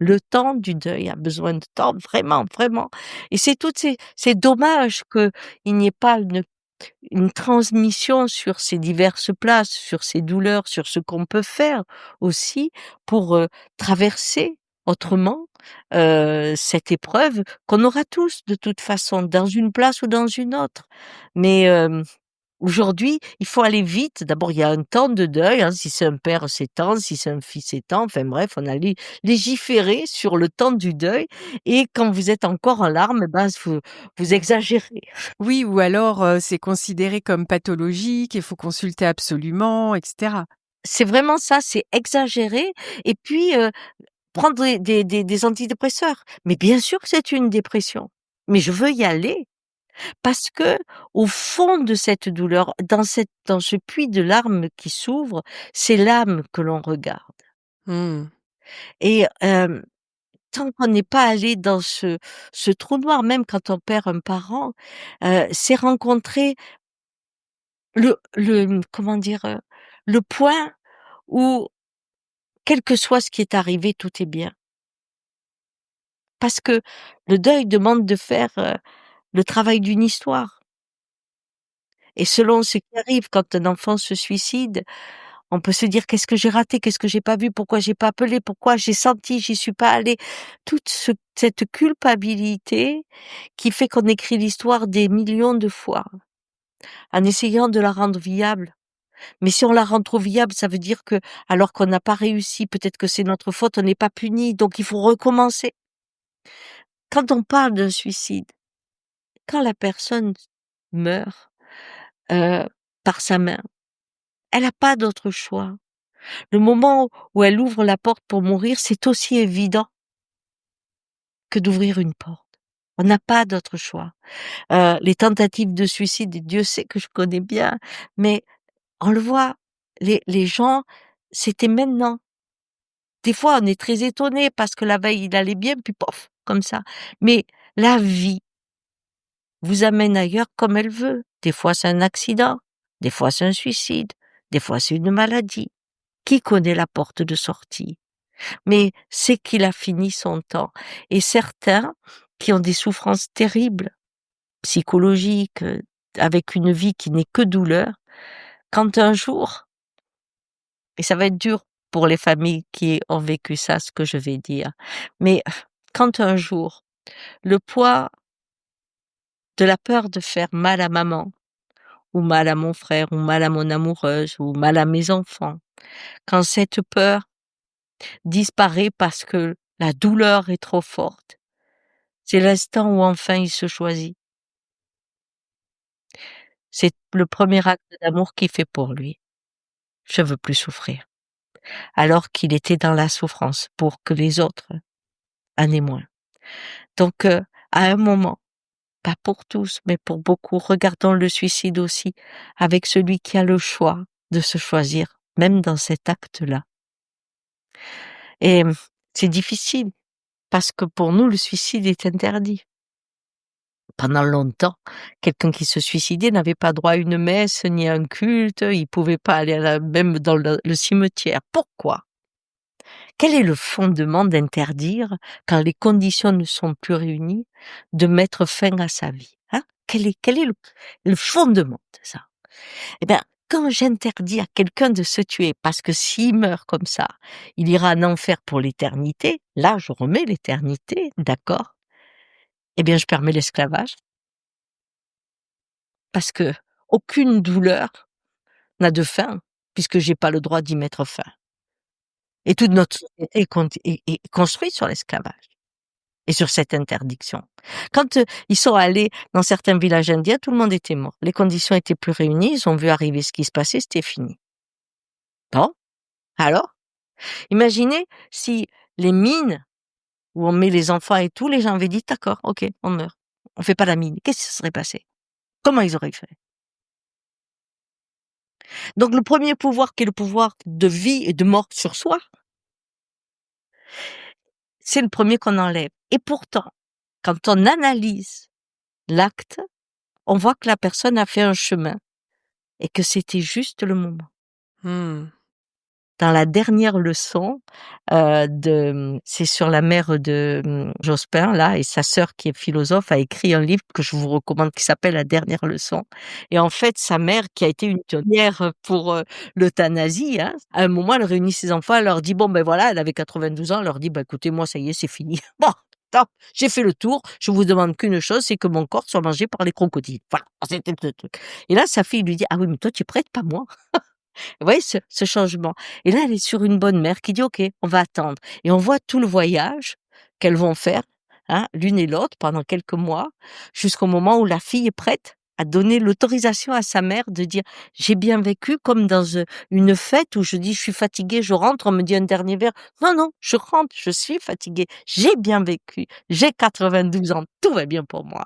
S2: Le temps du deuil a besoin de temps, vraiment, vraiment. Et c'est dommage qu'il n'y ait pas une transmission sur ces diverses places, sur ces douleurs, sur ce qu'on peut faire aussi pour, traverser autrement, cette épreuve qu'on aura tous de toute façon, dans une place ou dans une autre. Mais, aujourd'hui, il faut aller vite. D'abord, il y a un temps de deuil, hein, si c'est un père, c'est temps, si c'est un fils, c'est temps. Enfin bref, on a légiféré sur le temps du deuil et quand vous êtes encore en larmes, ben, vous exagérez.
S1: Oui, ou alors, c'est considéré comme pathologique, il faut consulter absolument, et cetera.
S2: C'est vraiment ça, c'est exagéré et puis, prendre des antidépresseurs. Mais bien sûr que c'est une dépression, mais je veux y aller. Parce que au fond de cette douleur, dans ce puits de larmes qui s'ouvre, c'est l'âme que l'on regarde
S1: Mmh.
S2: et tant qu'on n'est pas allé dans ce trou noir, même quand on perd un parent, c'est rencontrer comment dire? Le point où, quel que soit ce qui est arrivé, tout est bien. Parce que le deuil demande de faire, le travail d'une histoire et selon ce qui arrive quand un enfant se suicide, on peut se dire: «Qu'est-ce que j'ai raté? Qu'est-ce que j'ai pas vu? Pourquoi j'ai pas appelé? Pourquoi j'ai senti, j'y suis pas allé?» Cette culpabilité qui fait qu'on écrit l'histoire des millions de fois, en essayant de la rendre viable. Mais si on la rend trop viable, ça veut dire que, alors qu'on n'a pas réussi, peut-être que c'est notre faute, on n'est pas puni, donc il faut recommencer. Quand on parle d'un suicide, quand la personne meurt, heu, par sa main, elle a pas d'autre choix. Le moment où elle ouvre la porte pour mourir, c'est aussi évident que d'ouvrir une porte. On n'a pas d'autre choix. Les tentatives de suicide, Dieu sait que je connais bien, mais on le voit, les gens, c'était maintenant. Des fois, on est très étonné parce que la veille, il allait bien, puis pof, comme ça. Mais la vie vous amène ailleurs comme elle veut. Des fois, c'est un accident, des fois, c'est un suicide, des fois, c'est une maladie. Qui connaît la porte de sortie? Mais c'est qu'il a fini son temps. Et certains qui ont des souffrances terribles, psychologiques, avec une vie qui n'est que douleur, quand un jour, et ça va être dur pour les familles qui ont vécu ça, ce que je vais dire, mais quand un jour, le poids de la peur de faire mal à maman, ou mal à mon frère, ou mal à mon amoureuse, ou mal à mes enfants, quand cette peur disparaît parce que la douleur est trop forte, c'est l'instant où enfin il se choisit. C'est le premier acte d'amour qu'il fait pour lui. Je veux plus souffrir. Alors qu'il était dans la souffrance pour que les autres en aient moins. Donc, à un moment, pas pour tous, mais pour beaucoup, regardons le suicide aussi avec celui qui a le choix de se choisir, même dans cet acte-là. Et c'est difficile parce que pour nous, le suicide est interdit. Pendant longtemps, quelqu'un qui se suicidait n'avait pas droit à une messe, ni à un culte, il pouvait pas aller même dans le cimetière. Pourquoi? Quel est le fondement d'interdire, quand les conditions ne sont plus réunies, de mettre fin à sa vie? Hein? Quel est le fondement de ça? Eh bien, quand j'interdis à quelqu'un de se tuer, parce que s'il meurt comme ça, il ira en enfer pour l'éternité, là je remets l'éternité, d'accord? Eh bien, je permets l'esclavage, parce que aucune douleur n'a de fin, puisque j'ai pas le droit d'y mettre fin. Et toute notre société est construite sur l'esclavage et sur cette interdiction. Quand, ils sont allés dans certains villages indiens, tout le monde était mort. Les conditions étaient plus réunies, ils ont vu arriver ce qui se passait, c'était fini. Bon, alors? Imaginez si les mines où on met les enfants et tout, les gens avaient dit: «D'accord, OK, on meurt. On fait pas la mine». Qu'est-ce qui se serait passé? Comment ils auraient fait? Donc le premier pouvoir qui est le pouvoir de vie et de mort sur soi, c'est le premier qu'on enlève. Et pourtant, quand on analyse l'acte, on voit que la personne a fait un chemin et que c'était juste le moment.
S1: Mmh.
S2: Dans la dernière leçon, c'est sur la mère de, Jospin là, et sa sœur qui est philosophe a écrit un livre que je vous recommande qui s'appelle La dernière leçon, et en fait sa mère qui a été une pionnière pour, l'euthanasie, hein, à un moment elle réunit ses enfants, elle leur dit: «Bon ben voilà», elle avait 92 ans, elle leur dit: «Bah écoutez, moi ça y est, c'est fini. Bon, top, j'ai fait le tour, je vous demande qu'une chose, c'est que mon corps soit mangé par les crocodiles». Voilà, c'était le truc, et là sa fille lui dit: «Ah oui, mais toi tu es prête, pas moi». Vous voyez ce changement? Et là, elle est sur une bonne mère qui dit: «OK, on va attendre», et on voit tout le voyage qu'elles vont faire, hein, l'une et l'autre pendant quelques mois, jusqu'au moment où la fille est prête a donné l'autorisation à sa mère de dire: «J'ai bien vécu», comme dans, une fête où je dis: «Je suis fatiguée», je rentre, on me dit un dernier verre. Non, non, je rentre, je suis fatiguée, j'ai bien vécu, j'ai 92 ans, tout va bien pour moi.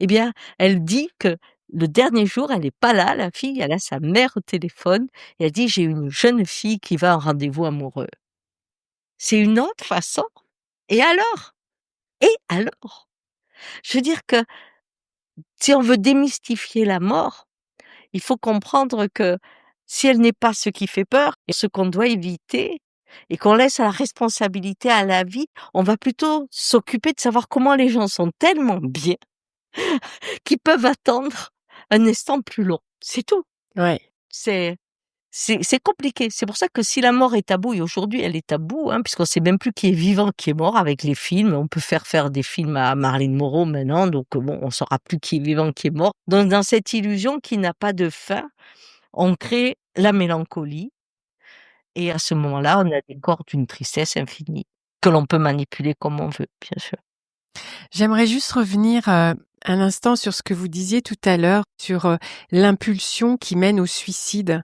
S2: Eh bien, elle dit que le dernier jour, elle est pas là, la fille, elle a sa mère au téléphone et elle dit: «J'ai une jeune fille qui va à un rendez-vous amoureux». C'est une autre façon. Et alors? Et alors? Je veux dire que si on veut démystifier la mort, il faut comprendre que si elle n'est pas ce qui fait peur et ce qu'on doit éviter et qu'on laisse la responsabilité à la vie, on va plutôt s'occuper de savoir comment les gens sont tellement bien qu'ils peuvent attendre un instant plus long. C'est tout.
S1: Ouais.
S2: C'est c'est compliqué. C'est pour ça que si la mort est taboue, et aujourd'hui elle est taboue, hein, puisqu'on sait même plus qui est vivant, qui est mort avec les films. On peut faire des films à Marilyn Monroe maintenant, donc bon, on saura plus qui est vivant, qui est mort. Donc dans cette illusion qui n'a pas de fin, on crée la mélancolie et à ce moment-là, on a des corps d'une tristesse infinie, que l'on peut manipuler comme on veut, bien sûr.
S1: J'aimerais juste revenir, un instant sur ce que vous disiez tout à l'heure, sur, l'impulsion qui mène au suicide.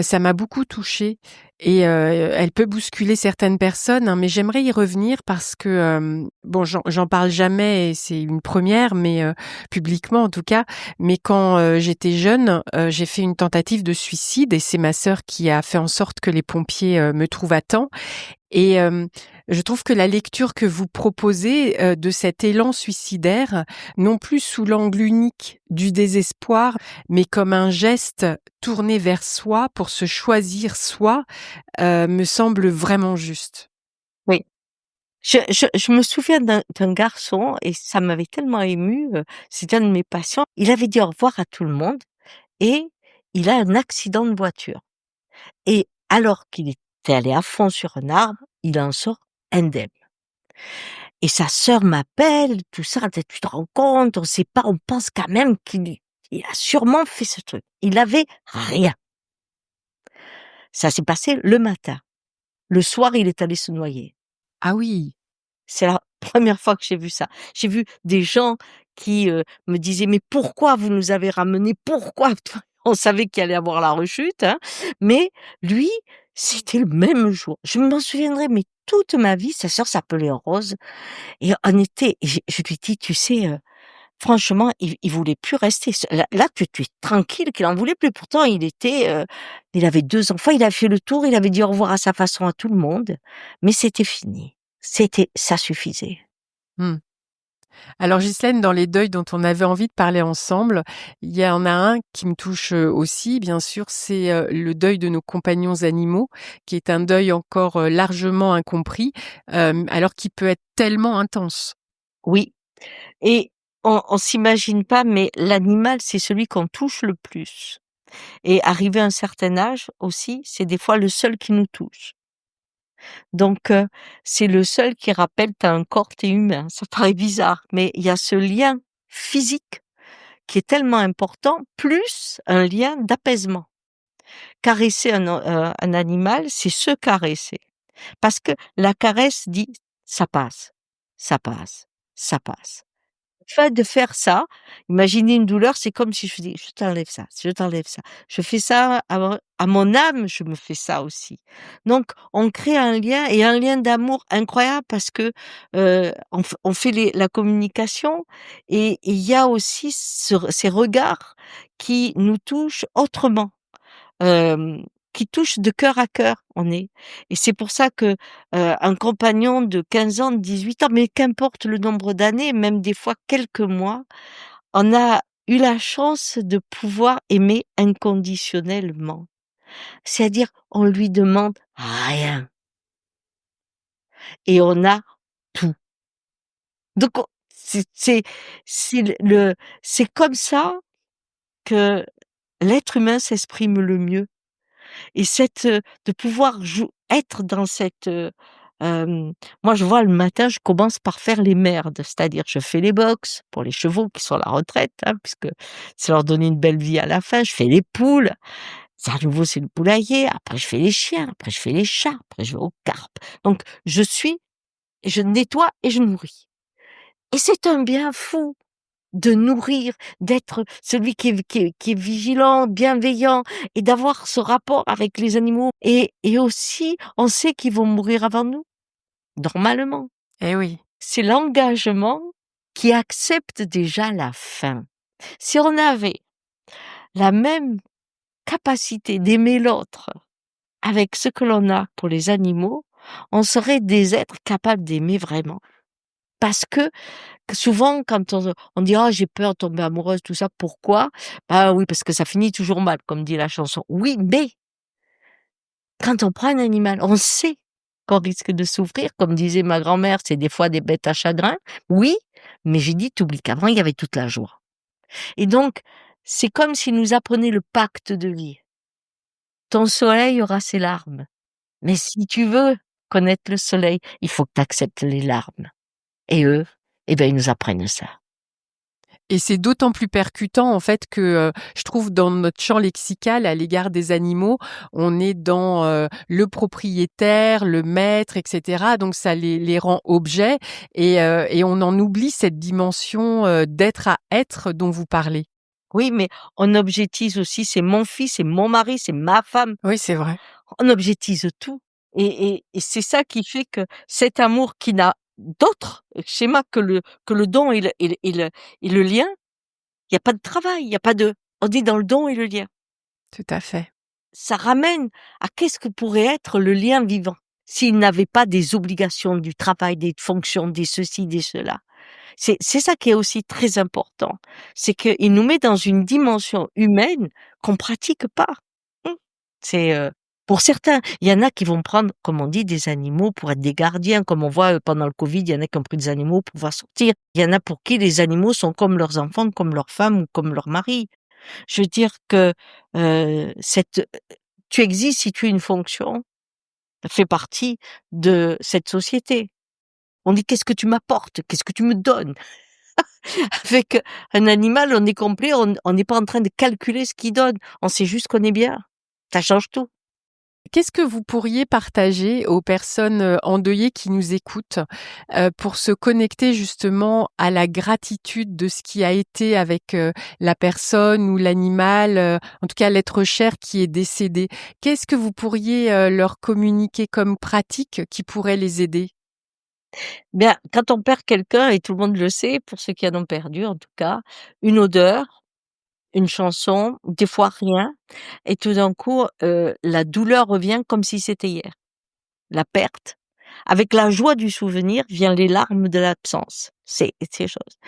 S1: Ça m'a beaucoup touchée et elle peut bousculer certaines personnes, hein, mais j'aimerais y revenir parce que, bon, j'en parle jamais et c'est une première, mais publiquement en tout cas. Mais quand, j'étais jeune, j'ai fait une tentative de suicide et c'est ma sœur qui a fait en sorte que les pompiers, me trouvent à temps. Et je trouve que la lecture que vous proposez, de cet élan suicidaire, non plus sous l'angle unique du désespoir, mais comme un geste tourné vers soi pour se choisir soi, me semble vraiment juste.
S2: Oui. Je me souviens d'un garçon et ça m'avait tellement émue, c'était un de mes patients. Il avait dit au revoir à tout le monde et il a un accident de voiture et alors qu'il était allé à fond sur un arbre, il en sort indemne et sa sœur m'appelle, tout ça, tu te rends compte? On sait pas, on pense quand même qu'il a sûrement fait ce truc. Il avait rien. Ça s'est passé le matin. Le soir, il est allé se noyer.
S1: Ah oui,
S2: C'est la première fois que j'ai vu ça. J'ai vu des gens qui, me disaient: «Mais pourquoi vous nous avez ramenés? Pourquoi?» On savait qu'il allait avoir la rechute, hein, mais lui, c'était le même jour. Je m'en souviendrai, mais toute ma vie. Sa sœur s'appelait Rose et on était et je lui dis: «Tu sais, franchement, il voulait plus rester. Là, tu es tranquille qu'il en voulait plus». Pourtant, il avait 2 enfants, il a fait le tour, il avait dit au revoir à sa façon à tout le monde, mais c'était fini. Ça suffisait.
S1: mmh. Alors Ghislaine, dans les deuils dont on avait envie de parler ensemble, il y en a un qui me touche, aussi bien sûr, c'est, le deuil de nos compagnons animaux, qui est un deuil encore, largement incompris, alors qu'il peut être tellement intense.
S2: Oui, et on s'imagine pas, mais l'animal, c'est celui qu'on touche le plus et arrivé à un certain âge aussi, c'est des fois le seul qui nous touche. Donc c'est le seul qui rappelle tu as un corps, tu es humain. Ça paraît bizarre, mais il y a ce lien physique qui est tellement important, plus un lien d'apaisement. Caresser un animal, c'est se caresser. Parce que la caresse dit: «Ça passe, ça passe, ça passe». Le fait de faire ça, imaginez une douleur, c'est comme si je dis: «Je t'enlève ça, je t'enlève ça». Je fais ça à mon âme, je me fais ça aussi. Donc on crée un lien et un lien d'amour incroyable parce que, on fait la communication et il y a aussi ces regards qui nous touchent autrement. Hem, qui touche de cœur à cœur, on est et c'est pour ça que, un compagnon de 15 ans, de 18 ans, mais qu'importe le nombre d'années, même des fois quelques mois, on a eu la chance de pouvoir aimer inconditionnellement. C'est-à-dire, on lui demande rien et on a tout. Donc on c'est c'est comme ça que l'être humain s'exprime le mieux. Et de pouvoir être dans hem, moi je vois le matin, je commence par faire les merdes, c'est-à-dire je fais les box pour les chevaux qui sont à la retraite, hein, puisque c'est leur donner une belle vie à la fin. Je fais les poules, ça à nouveau c'est le poulailler, après je fais les chiens, après je fais les chats, après je vais aux carpes. Donc je nettoie et je nourris. Et c'est un bien fou de nourrir, d'être celui qui est vigilant, bienveillant et d'avoir ce rapport avec les animaux et aussi, on sait qu'ils vont mourir avant nous, normalement.
S1: Eh oui.
S2: C'est l'engagement qui accepte déjà la fin. Si on avait la même capacité d'aimer l'autre avec ce que l'on a pour les animaux, on serait des êtres capables d'aimer vraiment. Parce que souvent, quand on dit: «Ah, j'ai peur de tomber amoureuse», tout ça, pourquoi? Bah oui, parce que ça finit toujours mal, comme dit la chanson. Oui, mais quand on prend un animal, on sait qu'on risque de souffrir. Comme disait ma grand-mère, c'est des fois des bêtes à chagrin. Oui, mais j'ai dit: «Tu oublies qu'avant, il y avait toute la joie». Et donc, c'est comme s'il nous apprenait le pacte de vie. Ton soleil aura ses larmes, mais si tu veux connaître le soleil, il faut que tu acceptes les larmes. Et eux, eh ben, ils nous apprennent ça.
S1: Et c'est d'autant plus percutant en fait que, je trouve dans notre champ lexical à l'égard des animaux, on est dans, le propriétaire, le maître et cetera, donc ça les rend objets et on en oublie cette dimension, d'être à être dont vous parlez.
S2: Oui, mais on objectise aussi, c'est mon fils, c'est mon mari, c'est ma femme.
S1: Oui, c'est vrai.
S2: On objectise tout et c'est ça qui fait que cet amour qui n'a d'autre schéma que le don et le lien, il y a pas de travail, il y a pas de on dit dans le don et le lien.
S1: Tout à fait.
S2: Ça ramène à qu'est-ce que pourrait être le lien vivant s'il n'avait pas des obligations, du travail, des fonctions, des ceci, des cela. C'est ça qui est aussi très important. C'est qu'il nous met dans une dimension humaine qu'on pratique pas. Mmh. C'est, pour certains, il y en a qui vont prendre, comme on dit, des animaux pour être des gardiens, comme on voit, pendant le Covid, il y en a qui ont pris des animaux pour pouvoir sortir. Il y en a pour qui les animaux sont comme leurs enfants, comme leurs femmes ou comme leur mari. Je veux dire que, cette tu existes si tu as une fonction, ça fait partie de cette société. On dit: «Qu'est-ce que tu m'apportes? Qu'est-ce que tu me donnes?» Avec un animal, on est complet, on n'est pas en train de calculer ce qu'il donne. On sait juste qu'on est bien. Ça change tout.
S1: Qu'est-ce que vous pourriez partager aux personnes, endeuillées qui nous écoutent, pour se connecter justement à la gratitude de ce qui a été avec, la personne ou l'animal, en tout cas l'être cher qui est décédé? Qu'est-ce que vous pourriez, leur communiquer comme pratique qui pourrait les aider?
S2: Bien, quand on perd quelqu'un, et tout le monde le sait, pour ceux qui en ont perdu en tout cas, une odeur, une chanson, des fois rien, et tout d'un coup, la douleur revient comme si c'était hier. La perte. Avec la joie du souvenir vient les larmes de l'absence. C'est chose.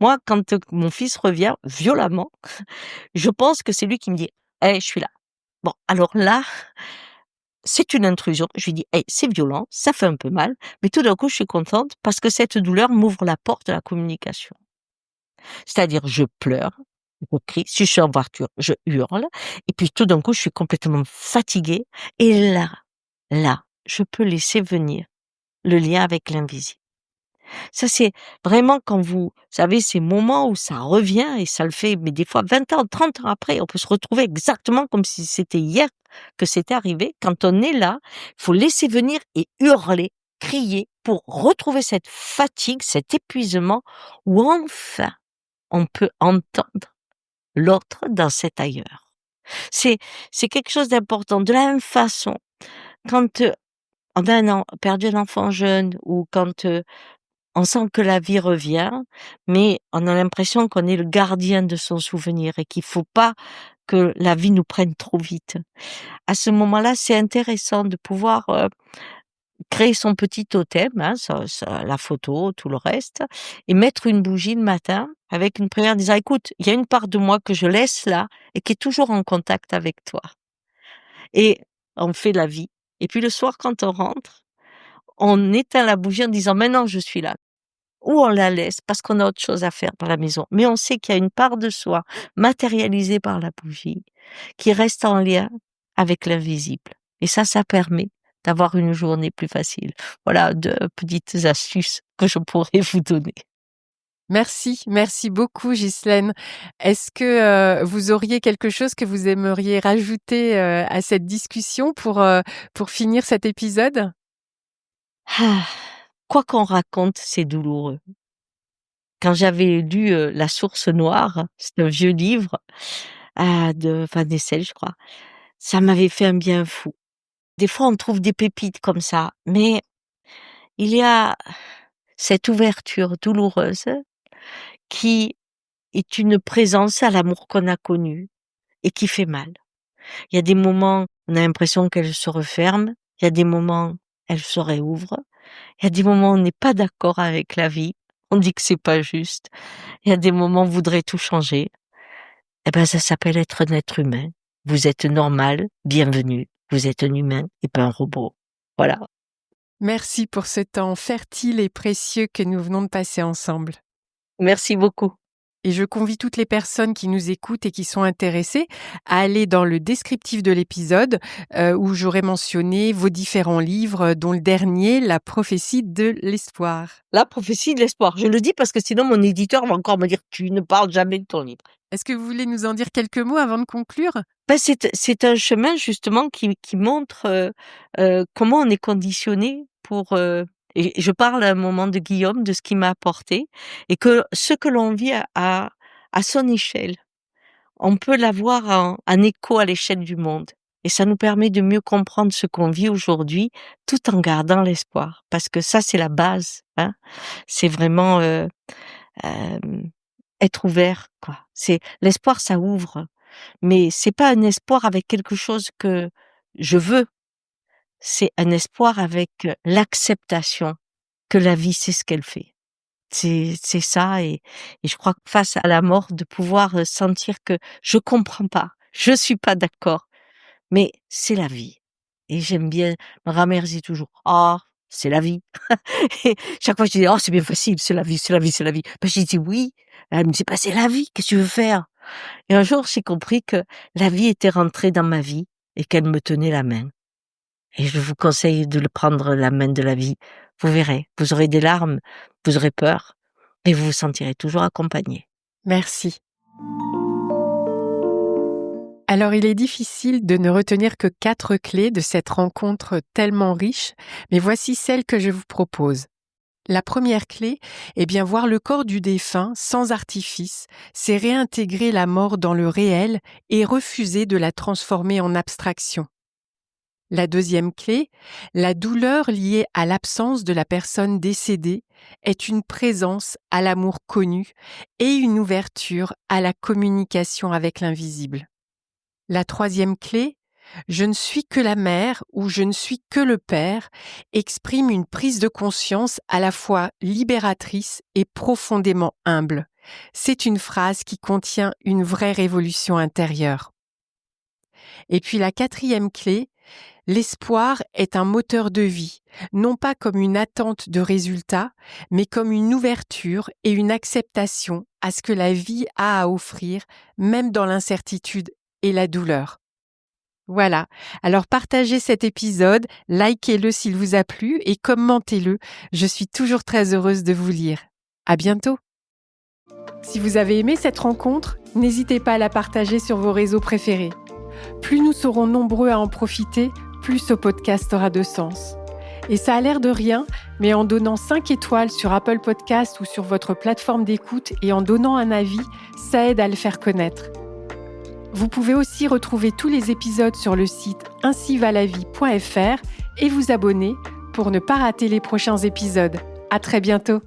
S2: Moi, quand, mon fils revient violemment, je pense que c'est lui qui me dit: «Hey, je suis là». Bon, alors là, c'est une intrusion. Je lui dis: «Hey, c'est violent, ça fait un peu mal, mais tout d'un coup, je suis contente parce que cette douleur m'ouvre la porte de la communication». C'est-à-dire, je pleure, je crie, si je suis en voiture, je hurle et puis tout d'un coup, je suis complètement fatiguée et là, je peux laisser venir le lien avec l'invisible. Ça, c'est vraiment quand vous savez, ces moments où ça revient et ça le fait, mais des fois 20 ans, 30 ans après, on peut se retrouver exactement comme si c'était hier que c'était arrivé. Quand on est là, il faut laisser venir et hurler, crier pour retrouver cette fatigue, cet épuisement où enfin on peut entendre l'autre dans cet ailleurs. C'est c'est quelque chose d'important. De la même façon, quand, on a perdu un enfant jeune ou quand, on sent que la vie revient, mais on a l'impression qu'on est le gardien de son souvenir et qu'il faut pas que la vie nous prenne trop vite. À ce moment-là, c'est intéressant de pouvoir, créer son petit totem, hein, la photo, tout le reste et mettre une bougie le matin avec une prière disant: «Écoute, il y a une part de moi que je laisse là et qui est toujours en contact avec toi» et on fait la vie et puis le soir quand on rentre, on éteint la bougie en disant: «Maintenant je suis là». Ou on la laisse parce qu'on a autre chose à faire dans la maison. Mais on sait qu'il y a une part de soi matérialisée par la bougie qui reste en lien avec l'invisible. Et ça permet d'avoir une journée plus facile. Voilà 2 petites astuces que je pourrais vous donner.
S1: Merci, merci beaucoup Ghislaine. Est-ce que, vous auriez quelque chose que vous aimeriez rajouter, à cette discussion pour finir cet épisode?
S2: Ah, quoi qu'on raconte, c'est douloureux. quand j'avais lu La Source Noire, c'est un vieux livre de Van Essel, je crois, ça m'avait fait un bien fou. Des fois, on trouve des pépites comme ça, mais il y a cette ouverture douloureuse qui est une présence à l'amour qu'on a connu et qui fait mal. Il y a des moments, on a l'impression qu'elle se referme, il y a des moments, elle se réouvre, il y a des moments, on n'est pas d'accord avec la vie, on dit que c'est pas juste, il y a des moments, on voudrait tout changer. Eh ben, ça s'appelle être un être humain. Vous êtes normal, bienvenue. Vous êtes un humain et pas un robot. Voilà.
S1: Merci pour ce temps fertile et précieux que nous venons de passer ensemble.
S2: Merci beaucoup.
S1: Et je convie toutes les personnes qui nous écoutent et qui sont intéressées à aller dans le descriptif de l'épisode où j'aurai mentionné vos différents livres, dont le dernier, La prophétie de l'espoir.
S2: La prophétie de l'espoir. Je le dis parce que sinon mon éditeur va encore me dire « tu ne parles jamais de ton livre ».
S1: Est-ce que vous voulez nous en dire quelques mots avant de conclure ?
S2: Ben, c'est un chemin justement qui montre comment on est conditionné pour... et je parle à un moment de Guillaume, de ce qu'il m'a apporté, et que ce que l'on vit à son échelle, on peut l'avoir en écho à l'échelle du monde. Et ça nous permet de mieux comprendre ce qu'on vit aujourd'hui, tout en gardant l'espoir. Parce que ça, c'est la base. Hein. C'est vraiment être ouvert, quoi. C'est l'espoir, ça ouvre. Mais c'est pas un espoir avec quelque chose que je veux. C'est un espoir avec l'acceptation que la vie, c'est ce qu'elle fait. C'est ça, et je crois que face à la mort, de pouvoir sentir que je comprends pas, je suis pas d'accord, mais c'est la vie. Et j'aime bien, ma grand-mère disait toujours, ah, c'est la vie. Et chaque fois je disais, oh, c'est bien facile, c'est la vie, c'est la vie, c'est la vie. Ben, j'ai dit oui. Elle me dit, bah, c'est la vie, qu'est-ce que tu veux faire? Et un jour, j'ai compris que la vie était rentrée dans ma vie et qu'elle me tenait la main. Et je vous conseille de le prendre, la main de la vie. Vous verrez, vous aurez des larmes, vous aurez peur, mais vous vous sentirez toujours accompagné.
S1: Merci. Alors, il est difficile de ne retenir que 4 clés de cette rencontre tellement riche, mais voici celles que je vous propose. La première clé est bien voir le corps du défunt sans artifice, c'est réintégrer la mort dans le réel et refuser de la transformer en abstraction. La deuxième clé, la douleur liée à l'absence de la personne décédée est une présence à l'amour connu et une ouverture à la communication avec l'invisible. La troisième clé, je ne suis que la mère ou je ne suis que le père, exprime une prise de conscience à la fois libératrice et profondément humble. C'est une phrase qui contient une vraie révolution intérieure. Et puis la quatrième clé, l'espoir est un moteur de vie, non pas comme une attente de résultat, mais comme une ouverture et une acceptation à ce que la vie a à offrir, même dans l'incertitude et la douleur. Voilà, alors partagez cet épisode, likez-le s'il vous a plu et commentez-le. Je suis toujours très heureuse de vous lire. À bientôt. Si vous avez aimé cette rencontre, n'hésitez pas à la partager sur vos réseaux préférés. Plus nous serons nombreux à en profiter, plus ce podcast aura de sens. Et ça a l'air de rien, mais en donnant 5 étoiles sur Apple Podcast ou sur votre plateforme d'écoute et en donnant un avis, ça aide à le faire connaître. Vous pouvez aussi retrouver tous les épisodes sur le site ainsivalavie.fr et vous abonner pour ne pas rater les prochains épisodes. À très bientôt.